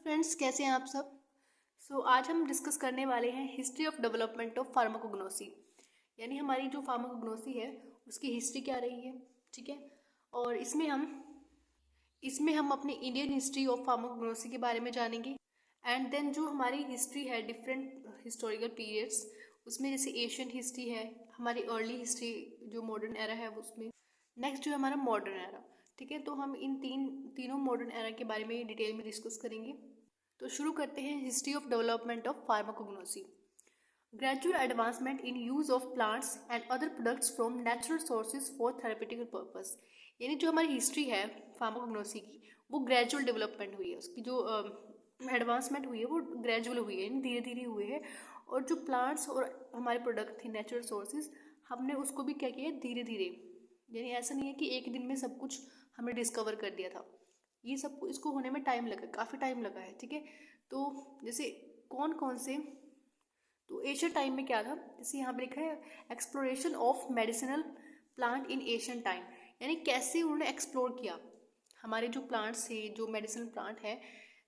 Friends, कैसे हैं आप सब। आज हम डिस्कस करने वाले हैं history of development of pharmacognosy. यानी हमारी जो फार्माकोग्नोसी है उसकी हिस्ट्री क्या रही है। ठीक है। और इसमें हम अपनी इंडियन हिस्ट्री ऑफ फार्माकोग्नोसी के बारे में जानेंगे। एंड देन जो हमारी हिस्ट्री है डिफरेंट हिस्टोरिकल पीरियड्स, उसमें जैसे एशियन हिस्ट्री है, हमारी अर्ली हिस्ट्री जो मॉडर्न एरा है उसमें, नेक्स्ट जो है हमारा मॉडर्न एरा। ठीक है। तो हम इन तीनों मॉडर्न एरा के बारे में डिटेल में डिस्कस करेंगे। तो शुरू करते हैं history of development of pharmacognosy. Gradual advancement in use of plants and other products from natural sources for therapeutical purpose. यानी जो हमारी हिस्ट्री है फार्माकोग्नोसी की, वो ग्रेजुअल डेवलपमेंट हुई है, उसकी जो एडवांसमेंट हुई है वो ग्रेजुअल हुई है, यानी धीरे धीरे हुए हैं। और जो प्लांट्स और हमारे प्रोडक्ट थे नेचुरल सोर्सेज, हमने उसको भी क्या किया धीरे धीरे। यानी ऐसा नहीं है कि एक दिन में सब कुछ हमने डिस्कवर कर दिया था, ये सब इसको होने में टाइम लगा, काफ़ी टाइम लगा है। ठीक है। तो जैसे कौन कौन से, तो एशियन टाइम में क्या था, जैसे यहाँ पे लिखा है exploration of medicinal plant in Asian time. यानी कैसे उन्होंने एक्सप्लोर किया हमारे जो प्लांट्स थे, जो मेडिसिनल प्लांट है,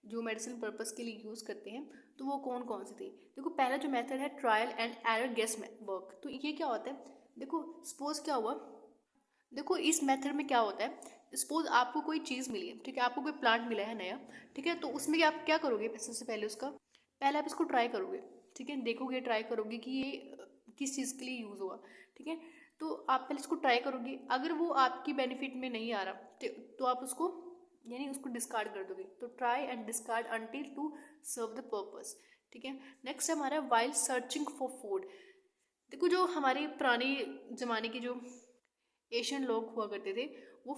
जो मेडिसिनल पर्पस के लिए यूज़ करते हैं, तो वो कौन कौन से थे। देखो, पहला जो मेथड है trial and error guess work. तो ये क्या होता है, देखो सपोज क्या हुआ, देखो इस मेथड में क्या होता है, सपोज आपको कोई चीज़ मिली है, ठीक है, आपको कोई प्लांट मिला है नया, ठीक है, तो उसमें आप क्या करोगे, सबसे पहले पहले आप इसको ट्राई करोगे। ठीक है, देखोगे, ट्राई करोगे कि ये किस चीज़ के लिए यूज़ होगा। ठीक है। तो आप पहले इसको ट्राई करोगे, अगर वो आपकी बेनिफिट में नहीं आ रहा तो आप उसको यानी उसको डिस्कार्ड कर दोगे। तो try and discard until to serve the purpose. ठीक है। नेक्स्ट हमारा वाइल्ड सर्चिंग फॉर फूड। देखो, जो हमारे पुराने ज़माने की जो एशियन लोग हुआ करते थे, वो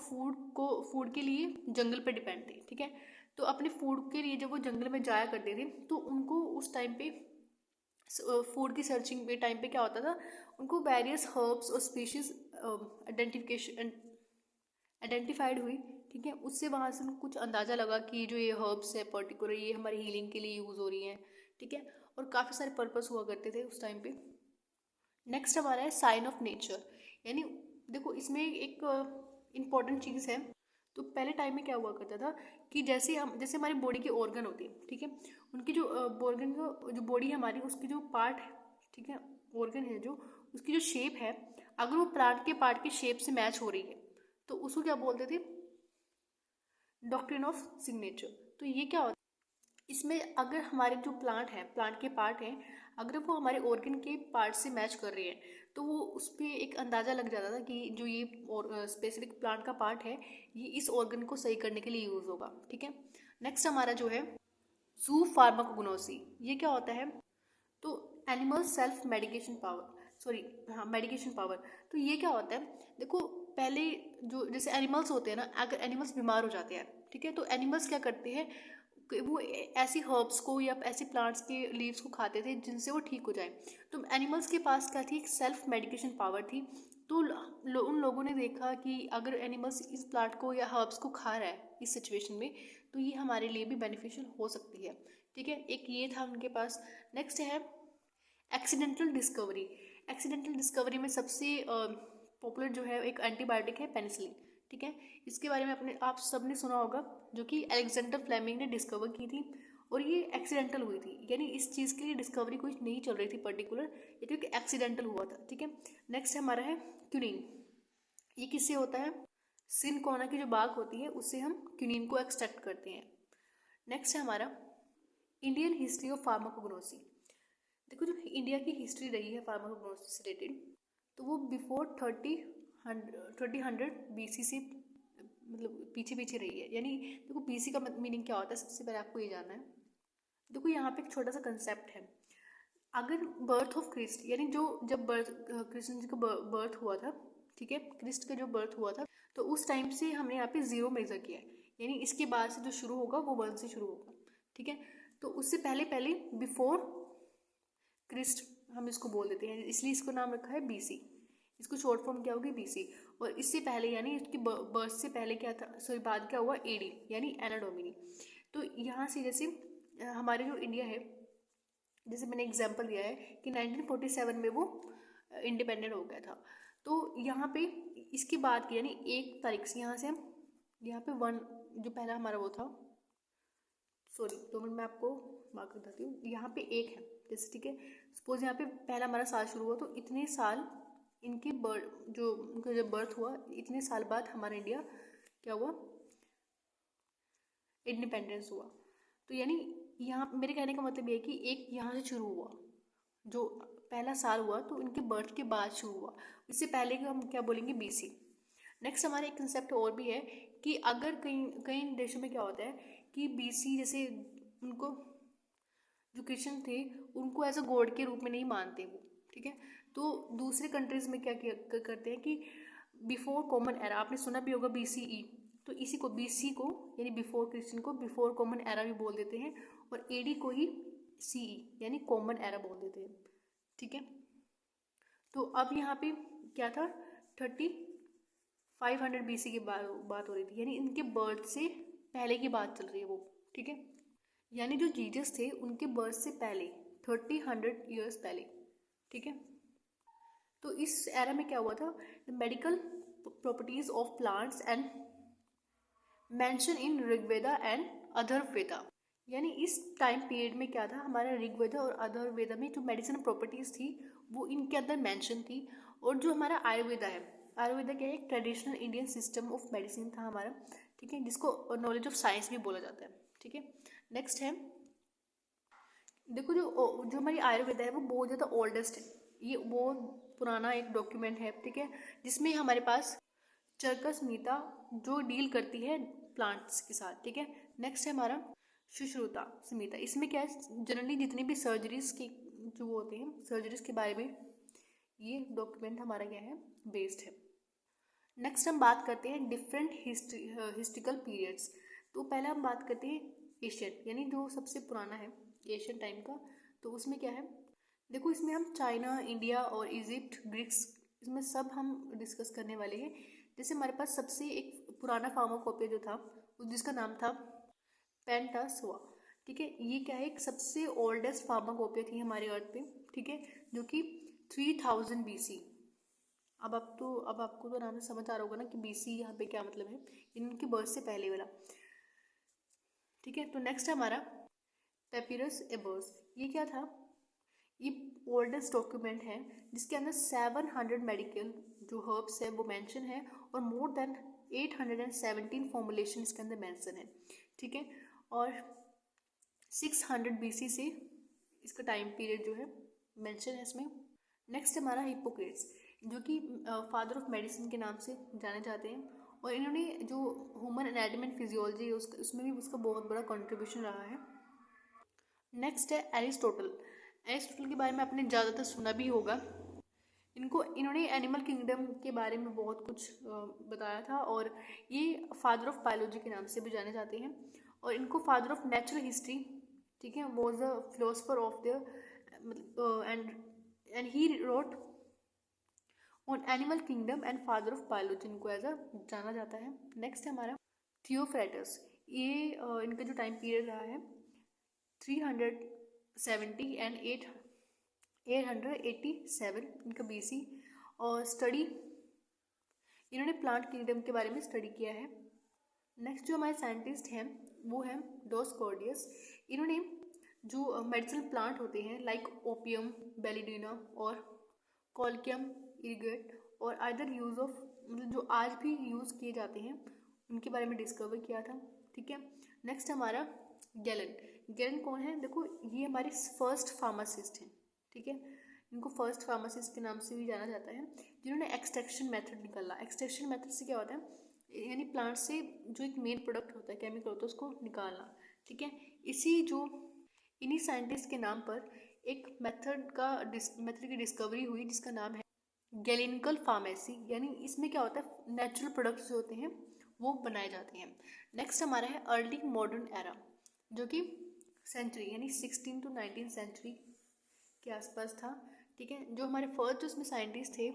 फूड के लिए जंगल पे डिपेंड थे। ठीक है। तो अपने फूड के लिए जब वो जंगल में जाया करते थे, तो उनको उस टाइम पे फूड की सर्चिंग के टाइम पे क्या होता था, उनको वेरियस हर्ब्स और स्पीशीज आइडेंटिफाइड हुई। ठीक है। उससे वहाँ से कुछ अंदाज़ा लगा कि जो ये हर्ब्स है पर्टिकुलर, ये हमारी हीलिंग के लिए यूज़ हो रही हैं। ठीक है। और काफ़ी सारे पर्पस हुआ करते थे उस टाइम पे। नेक्स्ट हमारा है साइन ऑफ नेचर। यानी देखो, इसमें एक इम्पॉर्टेंट चीज़ है। तो पहले टाइम में क्या हुआ करता था कि जैसे हमारी बॉडी के ऑर्गन होते हैं, ठीक है, उनकी जो ऑर्गन जो बॉडी है हमारी, उसकी जो पार्ट है, ठीक है, ऑर्गन है जो, उसकी जो शेप है, अगर वो प्लांट के पार्ट की शेप से मैच हो रही है, तो उसको क्या बोलते थे, डॉक्ट्रिन ऑफ सिग्नेचर। तो ये क्या होता है, इसमें अगर हमारे जो प्लांट के पार्ट हैं, अगर वो हमारे ऑर्गन के पार्ट से मैच कर रहे हैं, तो वो उस पर एक अंदाज़ा लग जाता था कि जो ये स्पेसिफिक प्लांट का पार्ट है, ये इस ऑर्गन को सही करने के लिए यूज़ होगा। ठीक है। नेक्स्ट हमारा जो है जू फार्माकोग्नोसी। ये क्या होता है, तो animal self medication power, sorry, हाँ, मेडिकेशन पावर। तो ये क्या होता है, देखो पहले जो जैसे एनिमल्स होते हैं ना, अगर एनिमल्स बीमार हो जाते हैं, ठीक है, तो एनिमल्स क्या करते हैं कि वो ऐसी हर्ब्स को या ऐसे प्लांट्स के लीव्स को खाते थे जिनसे वो ठीक हो जाए। तो एनिमल्स के पास क्या थी, एक सेल्फ मेडिकेशन पावर थी। तो उन लोगों ने देखा कि अगर एनिमल्स इस प्लांट को या हर्ब्स को खा रहा है इस सिचुएशन में, तो ये हमारे लिए भी बेनिफिशियल हो सकती है। ठीक है, एक ये था उनके पास। नेक्स्ट है एक्सीडेंटल डिस्कवरी। एक्सीडेंटल डिस्कवरी में सबसे पॉपुलर जो है एक एंटीबायोटिक है पेनिसिलिन। ठीक है। इसके बारे में अपने आप सब ने सुना होगा, जो कि अलेक्जेंडर फ्लेमिंग ने डिस्कवर की थी, और ये एक्सीडेंटल हुई थी। यानी इस चीज़ के लिए डिस्कवरी कुछ नहीं चल रही थी पर्टिकुलर, ये तो एक एक्सीडेंटल हुआ था। ठीक है। नेक्स्ट हमारा है क्यूनिन। ये किससे होता है, सिनकोना की जो बाग होती है उससे हम क्यूनिन को एक्सट्रैक्ट करते हैं। नेक्स्ट है हमारा इंडियन हिस्ट्री ऑफ फार्माकोग्नोसी। देखो, जो इंडिया की हिस्ट्री रही है फार्माकोग्नोसी से रिलेटेड, तो वो बिफोर 2000 BC से मतलब पीछे पीछे रही है। यानी देखो, BC का मीनिंग क्या होता है, सबसे पहले आपको ये जानना है। देखो, यहाँ पे एक छोटा सा कंसेप्ट है। अगर बर्थ ऑफ क्रिस्ट, यानी जब कृष्ण जी का बर्थ हुआ था, ठीक है, क्रिस्ट का जो बर्थ हुआ था, तो उस टाइम से हमने यहाँ पे 0 मेजर किया है। यानी इसके बाद से जो शुरू होगा वो 1 से शुरू होगा। ठीक है। तो उससे पहले पहले बिफोर क्रिस्ट हम इसको बोल देते हैं, इसलिए इसको नाम रखा है BC। इसको शॉर्ट फॉर्म क्या होगी, BC। और इससे पहले यानी इसकी बर्थ से पहले क्या था, सॉरी, बाद क्या हुआ, AD, यानी एना डोमिनी। तो यहाँ से जैसे हमारे जो इंडिया है, जैसे मैंने एग्जांपल दिया है कि 1947 में वो इंडिपेंडेंट हो गया था। तो यहाँ पे इसके बाद की यानी 1 तारीख से यहाँ से हम यहाँ पे 1 जो पहला हमारा वो था, सॉरी 2 मिनट में आपको मार्क बताती हूँ। यहाँ पे एक है जैसे, ठीक है, सपोज यहाँ पे पहला हमारा साल शुरू हुआ तो इतने साल इनकी जो उनका जब बर्थ हुआ इतने साल बाद हमारा इंडिया क्या हुआ, इंडिपेंडेंस हुआ। तो यानी यहाँ मेरे कहने का मतलब ये है कि एक यहाँ से शुरू हुआ, जो पहला साल हुआ तो इनके बर्थ के बाद शुरू हुआ, इससे पहले को हम क्या बोलेंगे, BC। नेक्स्ट हमारा एक कंसेप्ट और भी है कि अगर कई कई देशों में क्या होता है कि BC जैसे उनको जो क्रिश्चियन थे उनको एज अ गॉड के रूप में नहीं मानते वो, ठीक है, तो दूसरे कंट्रीज में क्या करते हैं कि बिफोर कॉमन एरा, आपने सुना भी होगा BCE, तो इसी को BC को यानी बिफोर क्रिश्चियन को बिफोर कॉमन एरा भी बोल देते हैं, और AD को ही CE यानी कॉमन एरा बोल देते हैं, ठीक है। तो अब यहाँ पे क्या था, 3500 BC की बात हो रही थी, यानी इनके बर्थ से पहले की बात चल रही है वो, ठीक है, यानी जो जीसस थे उनके बर्थ से पहले 30-100 ईयर्स पहले, ठीक है। तो इस एरा में क्या हुआ था, medical properties of plants and mention in Rigveda and Atharvaveda, यानी इस टाइम पीरियड में क्या था, हमारा ऋग्वेदा और अथर्ववेदा में जो मेडिसिनल प्रॉपर्टीज थी वो इनके अंदर मेंशन थी। और जो हमारा आयुर्वेदा है, आयुर्वेदा क्या है, एक traditional Indian system of medicine था हमारा, ठीक है, जिसको नॉलेज ऑफ साइंस भी बोला जाता है, ठीक है। नेक्स्ट है, देखो जो हमारी आयुर्वेदा है वो बहुत ज़्यादा ओल्डेस्ट है, ये बहुत पुराना एक डॉक्यूमेंट है, ठीक है, जिसमें हमारे पास चरक संहिता जो डील करती है प्लांट्स के साथ, ठीक है। नेक्स्ट है हमारा सुश्रुता संहिता, इसमें क्या है, जनरली जितनी भी सर्जरीज के जो होते हैं सर्जरीज के बारे में ये डॉक्यूमेंट हमारा क्या है, बेस्ड है। नेक्स्ट हम बात करते हैं डिफरेंट हिस्ट्रिकल पीरियड्स। तो पहले हम बात करते हैं एशियन, यानी जो सबसे पुराना है एशियन टाइम का, तो उसमें क्या है, देखो इसमें हम चाइना, इंडिया और इजिप्ट, ग्रीक्स, इसमें सब हम डिस्कस करने वाले हैं। जैसे हमारे पास सबसे एक पुराना फार्माकोपिया जो था जिसका नाम था पेंटासुआ, ठीक है, ये क्या है, एक सबसे ओल्डेस्ट फार्माकोपिया थी हमारे अर्थ पे, ठीक है, जो कि 3000 BC। अब आपको तो नाम से समझ आ रहा होगा ना कि BC यहाँ पे क्या मतलब है, इनके बर्थ से पहले वाला, ठीक है। तो नेक्स्ट है हमारा पेपिरस एबर्स, ये क्या था, ये ओल्डेस्ट डॉक्यूमेंट है जिसके अंदर 700 मेडिकल जो हर्ब्स है वो मेंशन है, और मोर देन 817 फॉर्मुलेशन इसके अंदर मेंशन है, ठीक है, और 600 BC से इसका टाइम पीरियड जो है मेंशन है इसमें। नेक्स्ट हमारा हिप्पोक्रेट्स, जो कि फादर ऑफ मेडिसिन के नाम से जाने जाते हैं, और इन्होंने जो ह्यूमन एनाटॉमी एंड फिजियोलॉजी है उसमें भी उसका बहुत बड़ा कंट्रीब्यूशन रहा है। नेक्स्ट है एरिस्टोटल, एरिस्टोटल के बारे में आपने ज़्यादातर सुना भी होगा, इन्होंने एनिमल किंगडम के बारे में बहुत कुछ बताया था, और ये फादर ऑफ बायोलॉजी के नाम से भी जाने जाते हैं, और इनको फादर ऑफ नेचुरल हिस्ट्री, ठीक है, was a philosopher of the and he wrote on animal kingdom and father of biology, इनको एज अ जाना जाता है। नेक्स्ट है हमारा थियोफ्रेटस, ये इनका जो टाइम पीरियड रहा है 370 एंड 887 इनका BC, और स्टडी इन्होंने प्लांट किंगडम के बारे में स्टडी किया है। नेक्स्ट जो हमारे साइंटिस्ट हैं वो हैं डॉसकॉर्डियस, इन्होंने जो मेडिसिनल प्लांट होते हैं लाइक ओपियम, बेलिडीना और कॉलकियम इरिगेट और अदर यूज ऑफ, मतलब जो आज भी यूज़ किए जाते हैं उनके बारे में डिस्कवर किया था, ठीक है। नेक्स्ट हमारा गैलन कौन है, देखो ये हमारे फर्स्ट फार्मासिस्ट हैं, ठीक है, इनको फर्स्ट फार्मासिस्ट के नाम से भी जाना जाता है, जिन्होंने एक्सट्रैक्शन मेथड निकाला। एक्सट्रैक्शन मेथड से क्या होता है, यानी प्लांट से जो एक मेन प्रोडक्ट होता है, केमिकल होता है, उसको निकालना, ठीक है। इन्हीं साइंटिस्ट के नाम पर एक मेथड की डिस्कवरी हुई जिसका नाम है गैलेनिकल फार्मेसी, यानी इसमें क्या होता है, नेचुरल प्रोडक्ट्स जो होते हैं वो बनाए जाते हैं। नेक्स्ट हमारा है अर्ली मॉडर्न एरा, जो कि सेंचुरी यानी 16 to 19 सेंचुरी के आसपास था, ठीक है। जो हमारे फर्स्ट जो इसमें साइंटिस्ट थे,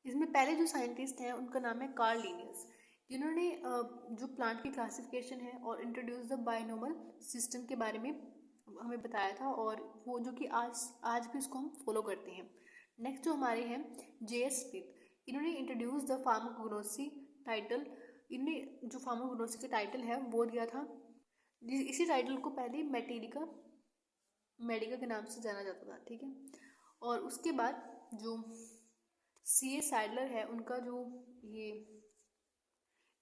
इसमें पहले जो साइंटिस्ट हैं उनका नाम है कार्ल लिनियस, जिन्होंने जो प्लांट की क्लासिफिकेशन है और इंट्रोड्यूस द बायोनोमल सिस्टम के बारे में हमें बताया था, और वो जो कि आज भी उसको हम फॉलो करते हैं। नेक्स्ट जो हमारे हैं J.S. स्मिथ, इन्होंने इंट्रोड्यूस द फार्माकोग्नोसी टाइटल, इनने जो फार्माकोग्नोसी का टाइटल है वो दिया था इसी टाइटल को पहले मेडिका के नाम से जाना जाता था, ठीक है। और उसके बाद जो C.A. सैडलर है, उनका जो ये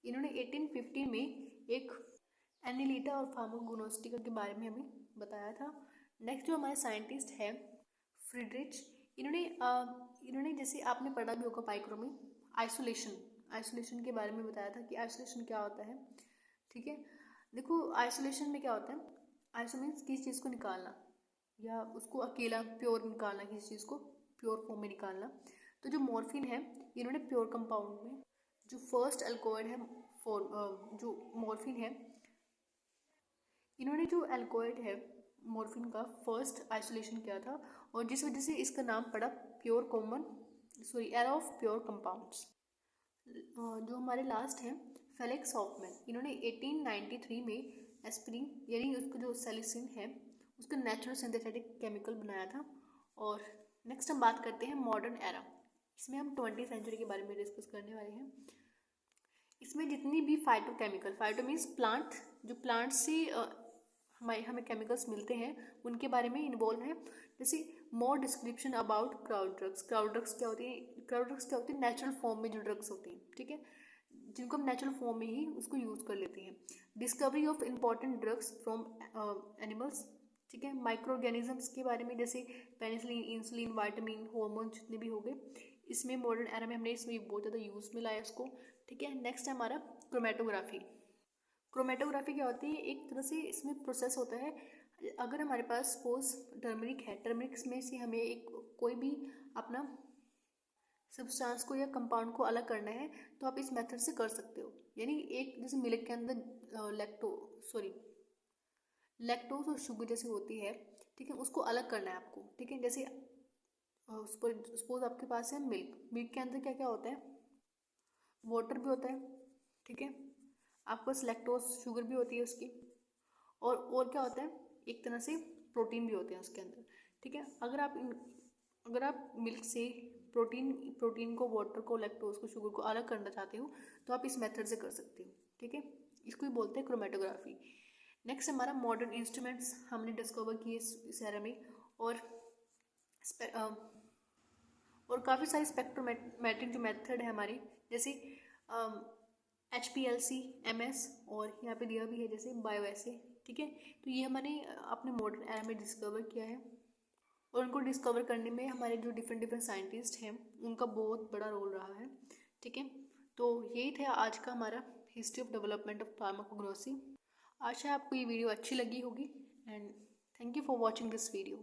इन्होंने 1850 में एक एनिलिटा और फार्माकोग्नोस्टिका के बारे में हमें बताया था। नेक्स्ट जो हमारे साइंटिस्ट है फ्रीडरिच, इन्होंने जैसे आपने पढ़ा भी होगा पाइक्रो में, आइसोलेशन के बारे में बताया था कि आइसोलेशन क्या होता है, ठीक है। देखो आइसोलेशन में क्या होता है, आइसो मीन्स किसी चीज़ को निकालना या उसको अकेला प्योर निकालना, किसी चीज़ को प्योर फॉर्म में निकालना। तो जो मॉर्फिन है, इन्होंने प्योर कंपाउंड में जो फर्स्ट अल्कोहल है जो मॉर्फिन है, इन्होंने जो अल्कोहल है मॉर्फिन का फर्स्ट आइसोलेशन किया था, और जिस वजह से इसका नाम पड़ा एरा ऑफ प्योर कंपाउंड्स। जो हमारे लास्ट हैं फेलिक्स हॉफमैन, इन्होंने 1893 में एस्पिरिन यानी उसका जो सेलिसिन है उसका नेचुरल सिंथेटिक केमिकल बनाया था। और नेक्स्ट हम बात करते हैं मॉडर्न एरा। इसमें हम 20वीं सेंचुरी के बारे में डिस्कस करने वाले हैं। इसमें जितनी भी फाइटो मीन्स प्लांट, जो प्लांट से हमें केमिकल्स मिलते हैं उनके बारे में इन्वॉल्व है। जैसे मोर डिस्क्रिप्शन अबाउट क्राउड ड्रग्स क्या होती है नेचुरल फॉर्म में जो ड्रग्स होती हैं, ठीक है, जिनको हम नेचुरल फॉर्म में ही उसको यूज़ कर लेते हैं। Discovery of important drugs from animals, ठीक है। माइक्रो ऑर्गेनिजम्स के बारे में जैसे पेनिसिलिन, इंसुलिन, विटामिन, हार्मोन जितने भी हो गए, इसमें मॉडर्न एरा में हमने इसमें बहुत ज़्यादा यूज़ में लाया इसको, ठीक है। नेक्स्ट है हमारा क्रोमेटोग्राफी क्या होती है, एक तरह से इसमें प्रोसेस होता है। अगर हमारे पास सपोज टर्मरिक है, टर्मरिक में से हमें कोई भी अपना सब्सटेंस को या कंपाउंड को अलग करना है तो आप इस मेथड से कर सकते हो। यानी एक जैसे मिल्क के अंदर लैक्टोज और शुगर जैसे होती है, ठीक है, उसको अलग करना है आपको, ठीक है। जैसे सपोज आपके पास है मिल्क के अंदर क्या क्या होता है, वाटर भी होता है, ठीक है, आपके पास लैक्टोज शुगर भी होती है उसकी, और क्या होता है, एक तरह से प्रोटीन भी होते हैं उसके अंदर, ठीक है। अगर आप मिल्क से प्रोटीन को, वाटर को, लैक्टोज को, शुगर को अलग करना चाहते हो तो आप इस मेथड से कर सकते हो, ठीक है। इसको ही बोलते हैं क्रोमेटोग्राफी। नेक्स्ट हमारा मॉडर्न इंस्ट्रूमेंट्स हमने डिस्कवर किए इस एरा में, और काफ़ी सारे स्पेक्ट्रोमेट्रिक जो मेथड है हमारी, जैसे HPLC, MS, और यहाँ पे दिया भी है जैसे बायोएसे, ठीक है। तो ये हमने अपने मॉडर्न एरा में डिस्कवर किया है, और उनको डिस्कवर करने में हमारे जो डिफरेंट साइंटिस्ट हैं उनका बहुत बड़ा रोल रहा है, ठीक है। तो यही था आज का हमारा history of development of pharmacognosy. आशा है आपको ये वीडियो अच्छी लगी होगी, and thank you for watching this video.